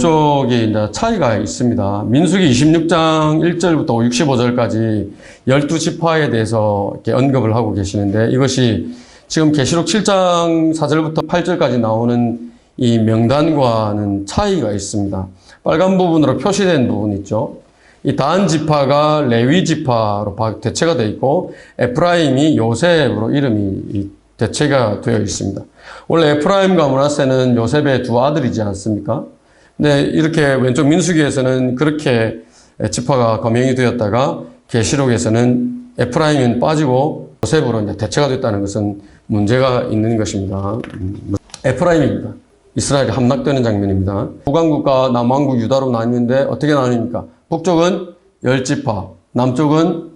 쪽이 이제 차이가 있습니다. 민수기 26장 1절부터 65절까지 12지파에 대해서 이렇게 언급을 하고 계시는데 이것이 지금 계시록 7장 4절부터 8절까지 나오는 이 명단과는 차이가 있습니다. 빨간 부분으로 표시된 부분 있죠. 이 단 지파가 레위 지파로 대체가 되어 있고 에프라임이 요셉으로 이름이 대체가 되어 있습니다. 원래 에프라임과 므낫세는 요셉의 두 아들이지 않습니까? 근데 이렇게 왼쪽 민수기에서는 그렇게 지파가 거명이 되었다가 계시록에서는 에프라임은 빠지고 요셉으로 이제 대체가 됐다는 것은 문제가 있는 것입니다. 에프라임입니다. 이스라엘이 함락되는 장면입니다. 북왕국과 남왕국 유다로 나뉘는데 어떻게 나뉩니까? 북쪽은 10지파, 남쪽은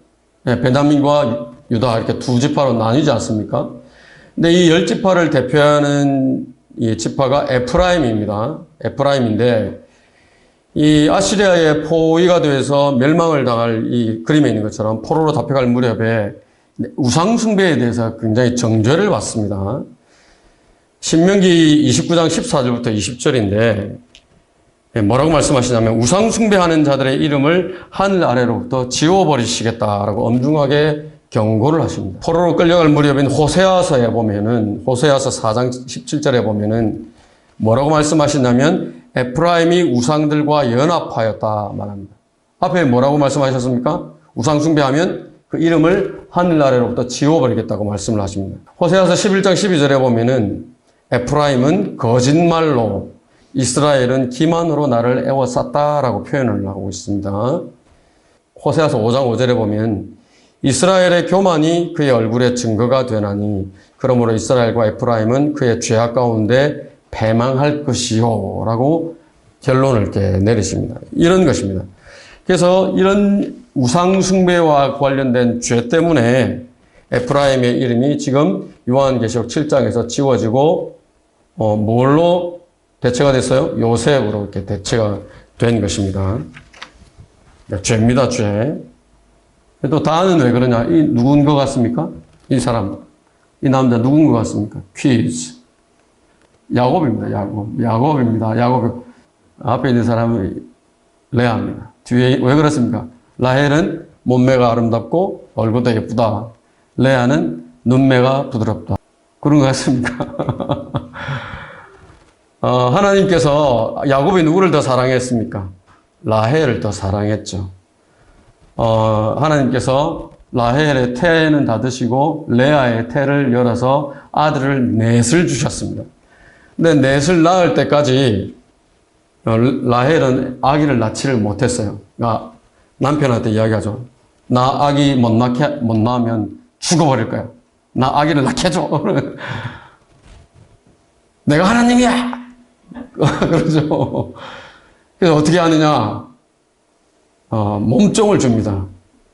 베냐민과 유다 이렇게 두 지파로 나뉘지 않습니까? 근데 이 10지파를 대표하는 이 지파가 에프라임입니다. 에프라임인데 이 아시리아의 포위가 되어서 멸망을 당할 이 그림에 있는 것처럼 포로로 잡혀갈 무렵에 우상 숭배에 대해서 굉장히 정죄를 받습니다. 신명기 29장 14절부터 20절인데 뭐라고 말씀하시냐면 우상 숭배하는 자들의 이름을 하늘 아래로부터 지워버리시겠다라고 엄중하게 경고를 하십니다. 포로로 끌려갈 무렵인 호세아서에 보면은 호세아서 4장 17절에 보면은 뭐라고 말씀하시냐면 에프라임이 우상들과 연합하였다 말합니다. 앞에 뭐라고 말씀하셨습니까? 우상 숭배하면 그 이름을 하늘 아래로부터 지워버리겠다고 말씀을 하십니다. 호세아서 11장 12절에 보면은 에프라임은 거짓말로 이스라엘은 기만으로 나를 애워쌌다라고 표현을 하고 있습니다. 호세아서 5장 5절에 보면 이스라엘의 교만이 그의 얼굴에 증거가 되나니 그러므로 이스라엘과 에프라임은 그의 죄악 가운데 패망할 것이요 라고 결론을 이렇게 내리십니다. 이런 것입니다. 그래서 이런 우상 숭배와 관련된 죄 때문에 에프라임의 이름이 지금 요한계시록 7장에서 지워지고 뭘로 대체가 됐어요? 요셉으로 이렇게 대체가 된 것입니다. 죄입니다, 죄. 또 다는 왜 그러냐? 이 누군 것 같습니까? 이 사람, 이 남자 누군 것 같습니까? 퀴즈. 야곱입니다, 야곱. 야곱입니다, 야곱. 앞에 있는 사람은 레아입니다. 뒤에, 왜 그렇습니까? 라헬은 몸매가 아름답고 얼굴도 예쁘다. 레아는 눈매가 부드럽다. 그런 것 같습니까? 하나님께서 야곱이 누구를 더 사랑했습니까? 라헬을 더 사랑했죠. 하나님께서 라헬의 태는 닫으시고 레아의 태를 열어서 아들을 넷을 주셨습니다. 근데 넷을 낳을 때까지 라헬은 아기를 낳지를 못했어요. 그러니까 남편한테 이야기하죠. 나 아기 못 낳으면 죽어버릴 거야. 나 아기를 낳게 해줘. 내가 하나님이야! 그러죠. 그래서 어떻게 하느냐? 몸종을 줍니다.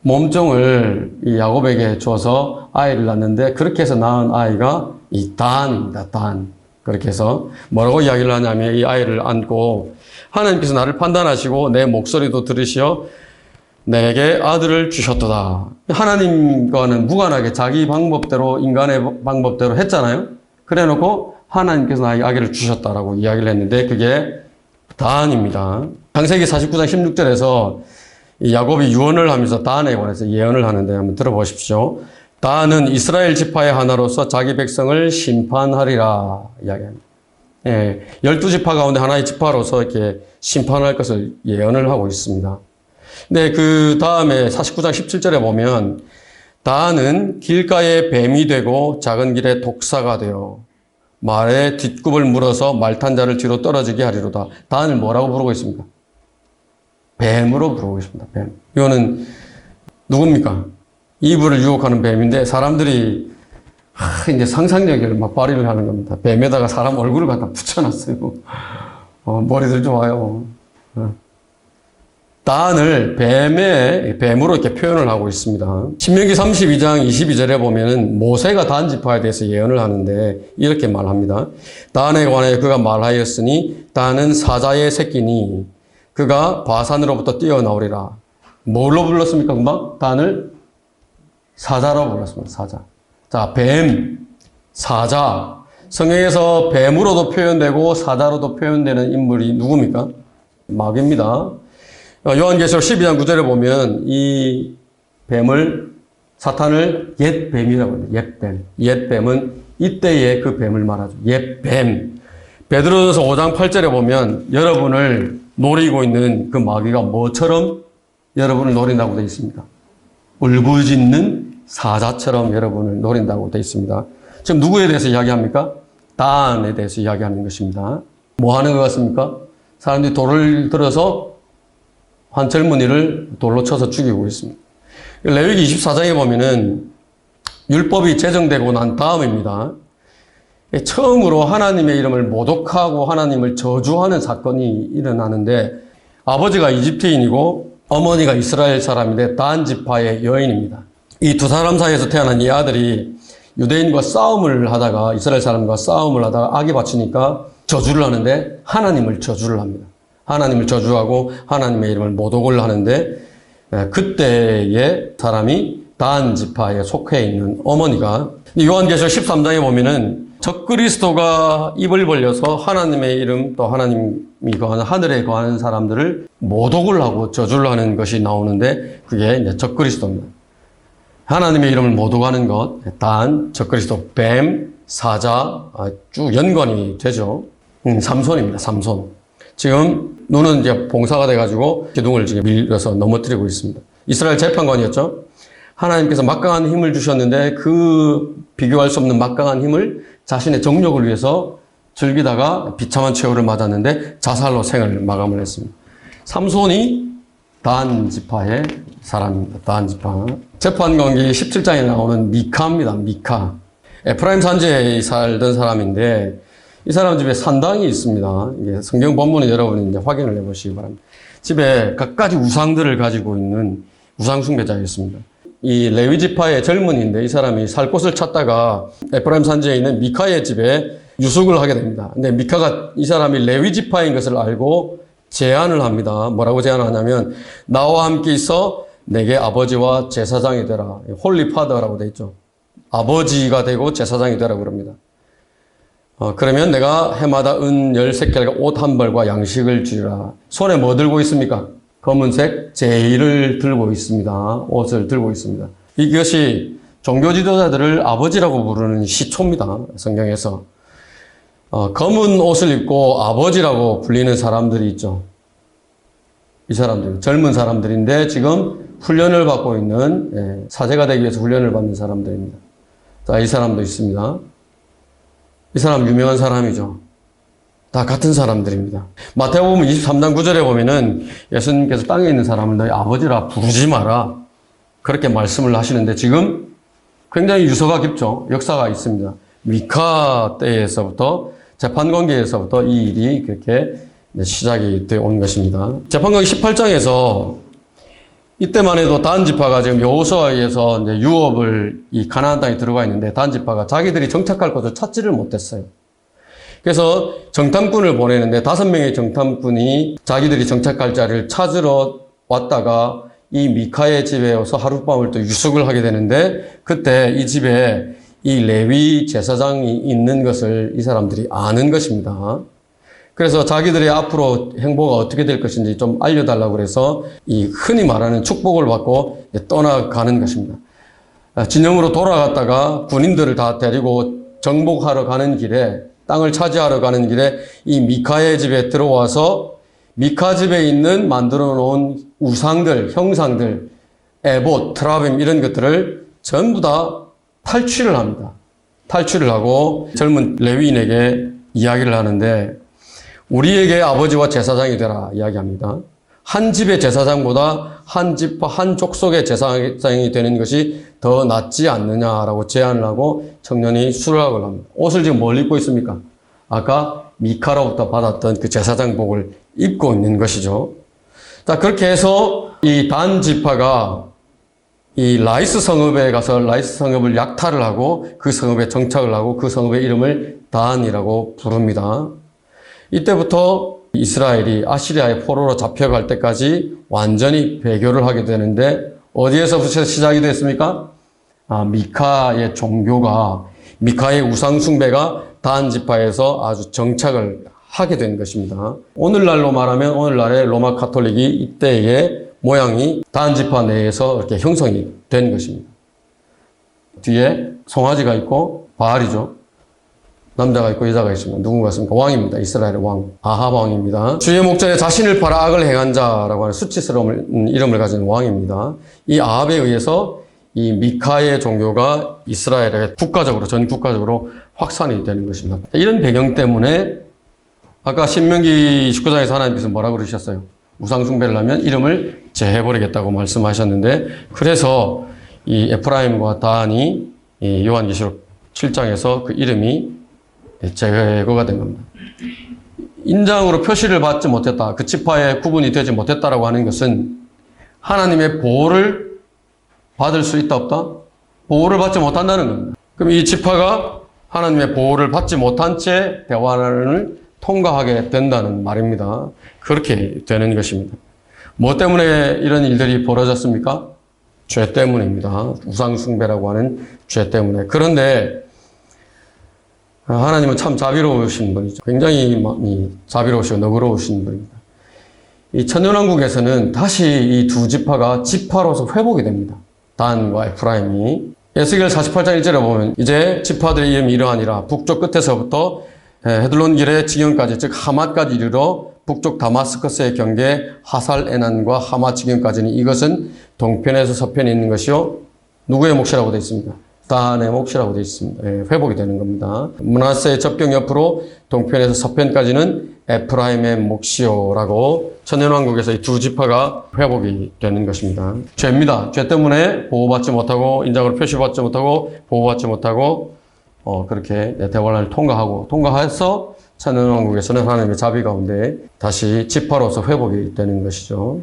몸종을 이 야곱에게 줘서 아이를 낳는데 그렇게 해서 낳은 아이가 이 단입니다. 단. 그렇게 해서 뭐라고 이야기를 하냐면 이 아이를 안고 하나님께서 나를 판단하시고 내 목소리도 들으시어 내게 아들을 주셨도다. 하나님과는 무관하게 자기 방법대로 인간의 방법대로 했잖아요. 그래 놓고 하나님께서 나에게 아기를 주셨다라고 이야기를 했는데 그게 단입니다. 창세기 49장 16절에서 야곱이 유언을 하면서 단에 관해서 예언을 하는데 한번 들어보십시오. 단은 이스라엘 지파의 하나로서 자기 백성을 심판하리라 이야기합니다. 12지파 가운데 하나의 지파로서 이렇게 심판할 것을 예언을 하고 있습니다. 근데 그 다음에 49장 17절에 보면 단은 길가에 뱀이 되고 작은 길에 독사가 되어 말에 뒷굽을 물어서 말탄 자를 뒤로 떨어지게 하리로다. 단을 뭐라고 부르고 있습니까? 뱀으로 부르고 있습니다. 뱀. 이거는 누굽니까? 이브를 유혹하는 뱀인데 사람들이 이제 상상력을 막 발휘를 하는 겁니다. 뱀에다가 사람 얼굴을 갖다 붙여놨어요. 머리들 좋아요. 단을 뱀으로 이렇게 표현을 하고 있습니다. 신명기 32장 22절에 보면은 모세가 단 지파에 대해서 예언을 하는데 이렇게 말합니다. 단에 관해 그가 말하였으니 단은 사자의 새끼니 그가 바산으로부터 뛰어나오리라. 뭘로 불렀습니까? 금방? 단을 사자로 불렀습니다. 사자. 자, 뱀, 사자. 성경에서 뱀으로도 표현되고 사자로도 표현되는 인물이 누굽니까? 마귀입니다. 요한계시록 12장 9절에 보면 이 뱀을 사탄을 옛뱀이라고 합니다. 옛뱀. 옛뱀은 이때의 그 뱀을 말하죠. 옛뱀. 베드로전서 5장 8절에 보면 여러분을 노리고 있는 그 마귀가 뭐처럼 여러분을 노린다고 되어 있습니다. 울부짖는 사자처럼 여러분을 노린다고 되어 있습니다. 지금 누구에 대해서 이야기합니까? 단에 대해서 이야기하는 것입니다. 뭐 하는 것 같습니까? 사람들이 돌을 들어서 한 젊은이를 돌로 쳐서 죽이고 있습니다. 레위기 24장에 보면은 율법이 제정되고 난 다음입니다. 처음으로 하나님의 이름을 모독하고 하나님을 저주하는 사건이 일어나는데 아버지가 이집트인이고 어머니가 이스라엘 사람인데 단 지파의 여인입니다. 이 두 사람 사이에서 태어난 이 아들이 유대인과 싸움을 하다가 이스라엘 사람과 싸움을 하다가 악이 받치니까 저주를 하는데 하나님을 저주를 합니다. 하나님을 저주하고 하나님의 이름을 모독을 하는데 그때의 사람이 단 지파에 속해 있는 어머니가 요한계시록 13장에 보면은 적그리스도가 입을 벌려서 하나님의 이름 또 하나님이 거하는 하늘에 거하는 사람들을 모독을 하고 저주를 하는 것이 나오는데 그게 이제 적그리스도입니다. 하나님의 이름을 모독하는 것, 단, 적그리스도, 뱀, 사자 쭉 연관이 되죠. 삼손입니다. 삼손. 지금 눈은 이제 봉사가 돼가지고 기둥을 지금 밀려서 넘어뜨리고 있습니다. 이스라엘 재판관이었죠. 하나님께서 막강한 힘을 주셨는데 그 비교할 수 없는 막강한 힘을 자신의 정욕을 위해서 즐기다가 비참한 최후를 맞았는데 자살로 생을 마감을 했습니다. 삼손이 단 지파의 사람입니다. 단 지파. 재판관기 17장에 나오는 미카입니다. 미카. 에프라임 산지에 살던 사람인데 이 사람 집에 산당이 있습니다. 이게 성경 본문을 여러분이 이제 확인을 해보시기 바랍니다. 집에 갖가지 우상들을 가지고 있는 우상 숭배자였습니다. 이 레위 지파의 젊은이인데 이 사람이 살 곳을 찾다가 에프라임 산지에 있는 미카의 집에 유숙을 하게 됩니다. 근데 미카가 이 사람이 레위 지파인 것을 알고 제안을 합니다. 뭐라고 제안을 하냐면 나와 함께 있어 내게 아버지와 제사장이 되라. 홀리 파더라고 되어 있죠. 아버지가 되고 제사장이 되라 그럽니다. 그러면 내가 해마다 은 10세켈과 옷 한 벌과 양식을 주리라. 손에 뭐 들고 있습니까? 검은색 제의를 들고 있습니다. 옷을 들고 있습니다. 이것이 종교 지도자들을 아버지라고 부르는 시초입니다. 성경에서. 검은 옷을 입고 아버지라고 불리는 사람들이 있죠. 이 사람들, 젊은 사람들인데 지금 훈련을 받고 있는, 사제가 되기 위해서 훈련을 받는 사람들입니다. 자, 이 사람도 있습니다. 이 사람 유명한 사람이죠. 다 같은 사람들입니다. 마태복음 23장 9절에 보면은 예수님께서 땅에 있는 사람을 너희 아버지라 부르지 마라. 그렇게 말씀을 하시는데 지금 굉장히 유서가 깊죠. 역사가 있습니다. 미카 때에서부터 재판관계에서부터 이 일이 그렇게 시작이 되어 온 것입니다. 재판관계 18장에서 이때만 해도 단 지파가 지금 여호수아에 의해서 이제 유업을 이 가나안 땅에 들어가 있는데 단 지파가 자기들이 정착할 곳을 찾지를 못했어요. 그래서 정탐꾼을 보내는데 5명의 정탐꾼이 자기들이 정착할 자리를 찾으러 왔다가 이 미카의 집에 와서 하룻밤을 또 유숙을 하게 되는데 그때 이 집에 이 레위 제사장이 있는 것을 이 사람들이 아는 것입니다. 그래서 자기들의 앞으로 행보가 어떻게 될 것인지 좀 알려달라고 그래서 이 흔히 말하는 축복을 받고 떠나가는 것입니다. 진영으로 돌아갔다가 군인들을 다 데리고 정복하러 가는 길에 땅을 차지하러 가는 길에 이 미카의 집에 들어와서 미카 집에 있는 만들어 놓은 우상들, 형상들, 에봇, 트라빔 이런 것들을 전부 다 탈취를 합니다. 탈취를 하고 젊은 레위인에게 이야기를 하는데 우리에게 아버지와 제사장이 되라 이야기합니다. 한 집의 제사장보다 한 집과 한 족속의 제사장이 되는 것이 더 낫지 않느냐라고 제안을 하고 청년이 수락을 합니다. 옷을 지금 뭘 입고 있습니까? 아까 미카로부터 받았던 그 제사장복을 입고 있는 것이죠. 자, 그렇게 해서 이 단 지파가 이 라이스 성읍에 가서 라이스 성읍을 약탈을 하고 그 성읍에 정착을 하고 그 성읍의 이름을 단이라고 부릅니다. 이때부터 이스라엘이 아시리아의 포로로 잡혀갈 때까지 완전히 배교를 하게 되는데 어디에서부터 시작이 됐습니까? 미카의 종교가 미카의 우상 숭배가 단 지파에서 아주 정착을 하게 된 것입니다. 오늘날로 말하면 오늘날의 로마 가톨릭이 이때의 모양이 단 지파 내에서 이렇게 형성이 된 것입니다. 뒤에 송아지가 있고 바알이죠. 남자가 있고 여자가 있습니다. 누군가 있습니까? 왕입니다. 이스라엘의 왕. 아합 왕입니다. 주의 목전에 자신을 팔아 악을 행한 자라고 하는 수치스러운 이름을 가진 왕입니다. 이 아합에 의해서 이 미카의 종교가 이스라엘에 전 국가적으로 확산이 되는 것입니다. 이런 배경 때문에 아까 신명기 29장에서 하나님께서 뭐라고 그러셨어요? 우상 숭배를 하면 이름을 제해버리겠다고 말씀하셨는데, 그래서 이 에프라임과 단이 이 요한계시록 7장에서 그 이름이 제거가 된 겁니다. 인장으로 표시를 받지 못했다, 그 지파에 구분이 되지 못했다라고 하는 것은 하나님의 보호를 받을 수 있다 없다? 보호를 받지 못한다는 겁니다. 그럼 이 지파가 하나님의 보호를 받지 못한 채 대환란을 통과하게 된다는 말입니다. 그렇게 되는 것입니다. 뭐 때문에 이런 일들이 벌어졌습니까? 죄 때문입니다. 우상 숭배라고 하는 죄 때문에. 그런데 하나님은 참 자비로우신 분이죠. 굉장히 자비로우시고 너그러우신 분입니다. 이 천년왕국에서는 다시 이 두 지파가 지파로서 회복이 됩니다. 단과 에프라임이. 에스겔 48장 1절에 보면 이제 지파들의 이름이 이러하니라. 북쪽 끝에서부터 헤들론 길의 지경까지, 즉 하맛까지 이르러 북쪽 다마스커스의 경계 하살 에난과 하마 지경까지는 이것은 동편에서 서편에 있는 것이요. 누구의 몫이라고 되어 있습니까? 단의 몫이라고 되어 있습니다. 회복이 되는 겁니다. 므낫세의 접경 옆으로 동편에서 서편까지는 에프라임의 몫이요라고 천년왕국에서 이 두 지파가 회복이 되는 것입니다. 죄입니다. 죄 때문에 보호받지 못하고 인장으로 표시받지 못하고 보호받지 못하고 그렇게 대환란을 통과해서 천년왕국에서는 하나님의 자비 가운데 다시 지파로서 회복이 되는 것이죠.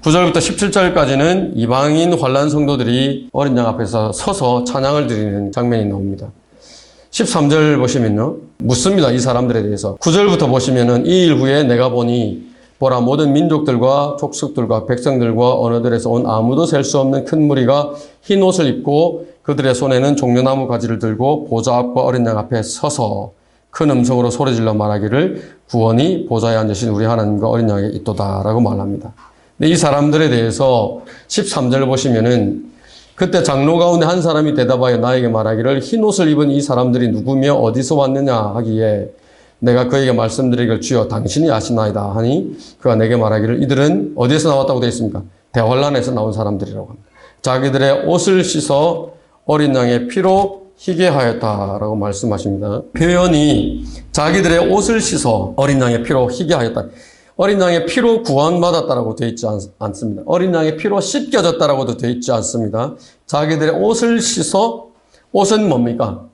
9절부터 17절까지는 이방인 환란 성도들이 어린 양 앞에서 서서 찬양을 드리는 장면이 나옵니다. 13절 보시면요, 묻습니다. 이 사람들에 대해서. 9절부터 보시면은 이 일 후에 내가 보니 보라 모든 민족들과 족속들과 백성들과 언어들에서 온 아무도 셀 수 없는 큰 무리가 흰 옷을 입고 그들의 손에는 종려나무 가지를 들고 보좌 앞과 어린 양 앞에 서서 큰 음성으로 소리질러 말하기를 구원이 보좌에 앉으신 우리 하나님과 어린 양에 있도다라고 말합니다. 근데 이 사람들에 대해서 13절 보시면은 그때 장로 가운데 한 사람이 대답하여 나에게 말하기를 흰 옷을 입은 이 사람들이 누구며 어디서 왔느냐 하기에 내가 그에게 말씀드리기를 주여 당신이 아시나이다 하니 그가 내게 말하기를 이들은 어디에서 나왔다고 되어 있습니까? 대환란에서 나온 사람들이라고 합니다. 자기들의 옷을 씻어 어린 양의 피로 희게 하였다라고 말씀하십니다. 표현이 자기들의 옷을 씻어 어린 양의 피로 희게 하였다. 어린 양의 피로 구원받았다라고 되어 있지 않습니다. 어린 양의 피로 씻겨졌다라고도 되어 있지 않습니다. 자기들의 옷을 씻어, 옷은 뭡니까?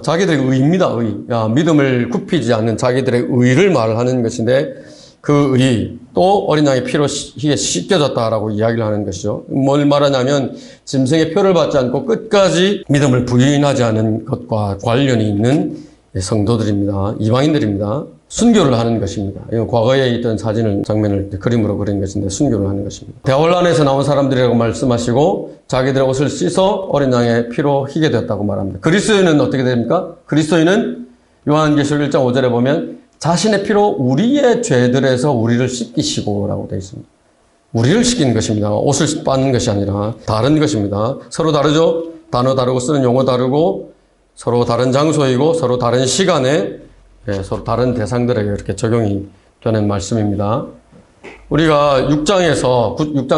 자기들의 의입니다. 의. 믿음을 굽히지 않는 자기들의 의를 말하는 것인데 그 의, 또 어린 양의 피로 씻겨졌다라고 이야기를 하는 것이죠. 뭘 말하냐면 짐승의 표를 받지 않고 끝까지 믿음을 부인하지 않은 것과 관련이 있는 성도들입니다. 이방인들입니다. 순교를 하는 것입니다. 이건 과거에 있던 장면을 그림으로 그린 것인데 순교를 하는 것입니다. 대환란에서 나온 사람들이라고 말씀하시고 자기들의 옷을 씻어 어린 양의 피로 희게 되었다고 말합니다. 그리스도인은 어떻게 됩니까? 그리스도인은 요한계시록 1장 5절에 보면 자신의 피로 우리의 죄들에서 우리를 씻기시고 라고 되어 있습니다. 우리를 씻기는 것입니다. 옷을 빠는 것이 아니라 다른 것입니다. 서로 다르죠? 단어 다르고 쓰는 용어 다르고 서로 다른 장소이고 서로 다른 시간에 서로 다른 대상들에게 이렇게 적용이 되는 말씀입니다. 우리가 6장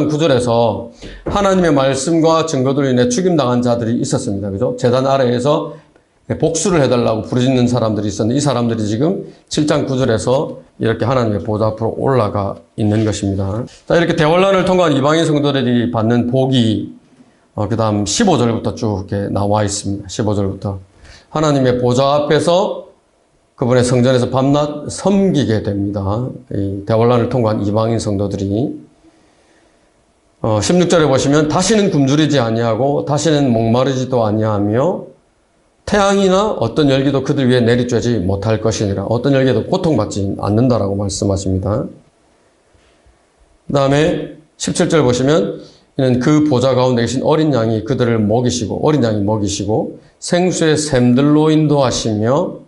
9절에서 하나님의 말씀과 증거들로 인해 죽임당한 자들이 있었습니다. 그죠? 제단 아래에서 복수를 해달라고 부르짖는 사람들이 있었는데 이 사람들이 지금 7장 9절에서 이렇게 하나님의 보좌 앞으로 올라가 있는 것입니다. 자, 이렇게 대환란을 통과한 이방인 성도들이 받는 복이 그 다음 15절부터 쭉 이렇게 나와 있습니다. 15절부터. 하나님의 보좌 앞에서 그분의 성전에서 밤낮 섬기게 됩니다. 이 대환란을 통과한 이방인 성도들이 16절에 보시면 다시는 굶주리지 아니하고 다시는 목마르지도 아니하며 태양이나 어떤 열기도 그들 위에 내리쬐지 못할 것이니라. 어떤 열기도 고통받지 않는다라고 말씀하십니다. 그 다음에 17절 보시면 이는 그 보좌 가운데 계신 어린 양이 그들을 먹이시고 어린 양이 먹이시고 생수의 샘들로 인도하시며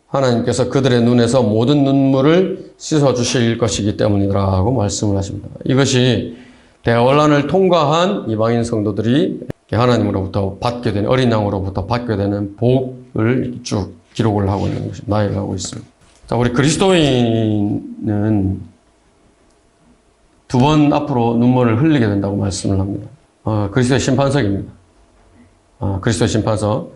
하나님께서 그들의 눈에서 모든 눈물을 씻어주실 것이기 때문이라고 말씀을 하십니다. 이것이 대환란을 통과한 이방인 성도들이 하나님으로부터 받게 되는, 어린 양으로부터 받게 되는 복을 쭉 기록을 하고 있는 것입니다. 나열하고 있습니다. 자, 우리 그리스도인은 두 번 앞으로 눈물을 흘리게 된다고 말씀을 합니다. 그리스도의 심판석입니다. 그리스도의 심판석.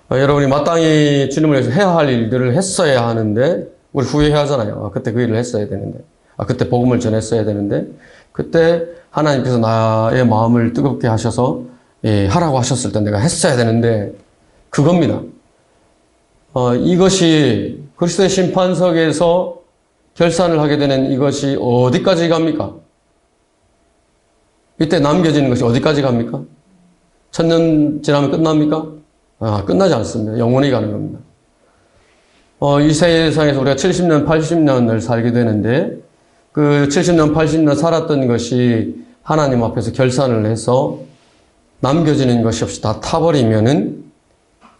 여러분이 마땅히 주님을 위해서 해야 할 일들을 했어야 하는데, 우리 후회하잖아요. 그때 그 일을 했어야 되는데, 그때 복음을 전했어야 되는데, 그때 하나님께서 나의 마음을 뜨겁게 하셔서 하라고 하셨을 때 내가 했어야 되는데, 그겁니다. 이것이 그리스도의 심판석에서 결산을 하게 되는 이것이 어디까지 갑니까? 이때 남겨지는 것이 어디까지 갑니까? 1000년 지나면 끝납니까? 끝나지 않습니다. 영원히 가는 겁니다. 이 세상에서 우리가 70년, 80년을 살게 되는데, 그 70년, 80년 살았던 것이 하나님 앞에서 결산을 해서 남겨지는 것이 없이 다 타버리면은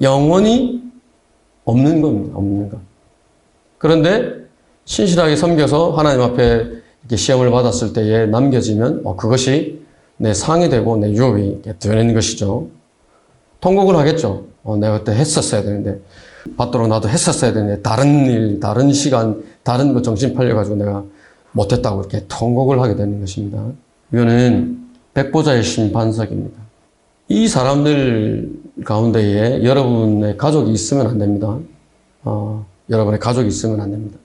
영원히 없는 겁니다. 없는 것. 그런데 신실하게 섬겨서 하나님 앞에 이렇게 시험을 받았을 때에 남겨지면 그것이 내 상이 되고 내 유업이 되는 것이죠. 통곡을 하겠죠. 내가 그때 했었어야 되는데, 받도록 나도 했었어야 되는데, 다른 일, 다른 시간, 다른 거 정신 팔려가지고 내가 못했다고 이렇게 통곡을 하게 되는 것입니다. 이거는 백보자의 심판석입니다. 이 사람들 가운데에 여러분의 가족이 있으면 안 됩니다. 여러분의 가족이 있으면 안 됩니다.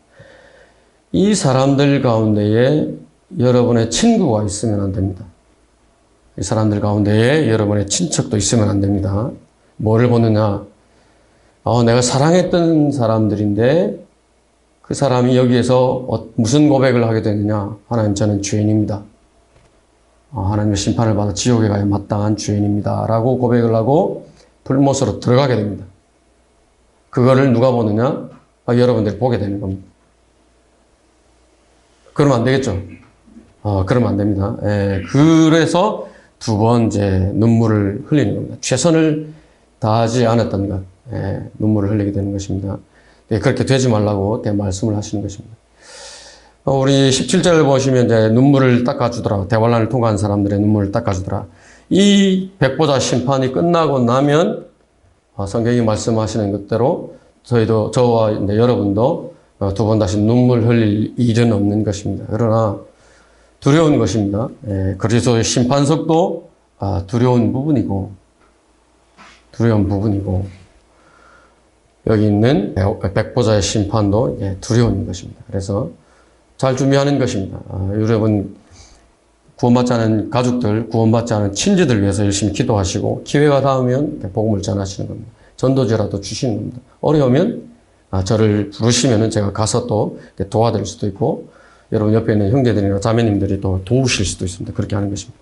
이 사람들 가운데에 여러분의 친구가 있으면 안 됩니다. 이 사람들 가운데에 여러분의 친척도 있으면 안 됩니다. 뭐를 보느냐? 내가 사랑했던 사람들인데 그 사람이 여기에서 무슨 고백을 하게 되느냐? 하나님, 저는 죄인입니다. 하나님의 심판을 받아 지옥에 가야 마땅한 죄인입니다. 라고 고백을 하고 불못으로 들어가게 됩니다. 그거를 누가 보느냐? 여러분들이 보게 되는 겁니다. 그러면 안 되겠죠? 그러면 안 됩니다. 그래서 두 번 이제 눈물을 흘리는 겁니다. 최선을 다하지 않았던 것, 눈물을 흘리게 되는 것입니다. 그렇게 되지 말라고 말씀을 하시는 것입니다. 우리 17절을 보시면 이제 눈물을 닦아주더라. 대환란을 통과한 사람들의 눈물을 닦아주더라. 이 백보자 심판이 끝나고 나면 성경이 말씀하시는 것대로 저와 이제 여러분도 두 번 다시 눈물 흘릴 일은 없는 것입니다. 그러나 두려운 것입니다. 그리스도의 심판석도 두려운 부분이고 여기 있는 백보자의 심판도 두려운 것입니다. 그래서 잘 준비하는 것입니다. 여러분 구원받지 않은 가족들, 구원받지 않은 친지들 위해서 열심히 기도하시고 기회가 닿으면 복음을 전하시는 겁니다. 전도지라도 주시는 겁니다. 어려우면 저를 부르시면은 제가 가서 또 도와드릴 수도 있고 여러분 옆에 있는 형제들이나 자매님들이 또 도우실 수도 있습니다. 그렇게 하는 것입니다.